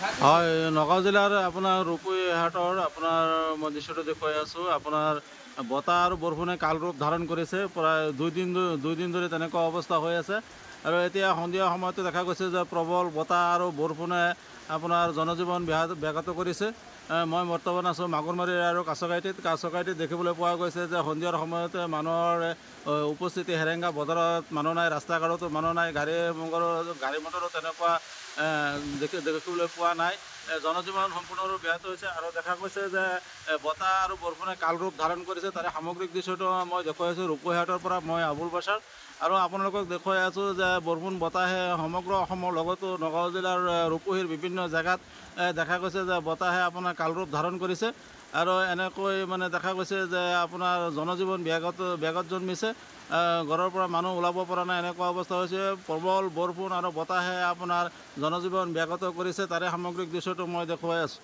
হয়, নগাঁও জিলাৰ আপোনাৰ ৰূপহীহাটৰ আপোনাৰ মই দৃশ্যটো দেখুৱাই আছোঁ। আপোনাৰ বতাহ আৰু বৰষুণে কালৰূপ ধাৰণ কৰিছে। প্ৰায় দুই দিন ধৰি তেনেকুৱা অৱস্থা হৈ আছে। আৰু এতিয়া সন্ধিয়া সময়তো দেখা গৈছে যে প্ৰবল বতাহ আৰু বৰষুণে আপোনাৰ জনজীৱন ব্যাঘাত কৰিছে। মই বৰ্তমান আছোঁ মাগুৰমাৰী আৰু কাছকাইটিত দেখিবলৈ পোৱা গৈছে যে সন্ধিয়াৰ সময়তে মানুহৰ উপস্থিতি হেৰেংগা বজাৰত মানুহ নাই, ৰাস্তা ঘাটতো মানুহ নাই, গাড়ী মটৰো তেনেকুৱা দেখিবলৈ পোৱা নাই। জনজীৱন সম্পূৰ্ণৰূপে ব্যাহত হৈছে আৰু দেখা গৈছে যে বতাহ আৰু বৰষুণে কালৰূপ ধাৰণ কৰিছে। তাৰে সামগ্ৰিক দৃশ্যটো মই দেখুৱাই আছোঁ ৰূপহীহাটৰ পৰা। মই আবুল বাছাৰ আৰু আপোনালোকক দেখুৱাই আছোঁ যে বৰষুণ বতাহে সমগ্ৰ অসমৰ লগতো নগাঁও জিলাৰ ৰূপহীৰ বিভিন্ন জেগাত দেখা গৈছে যে বতাহে আপোনাৰ কালৰূপ ধাৰণ কৰিছে। আৰু এনেকৈ মানে দেখা গৈছে যে আপোনাৰ জনজীৱন ব্যাঘাত জন্মিছে। ঘৰৰ পৰা মানুহ ওলাব পৰা নাই, এনেকুৱা অৱস্থা হৈছে। প্ৰবল বৰষুণ আৰু বতাহে আপোনাৰ জনজীৱন ব্যাঘাত কৰিছে। তাৰে সামগ্ৰিক দৃশ্যটো মই দেখুৱাই আছোঁ।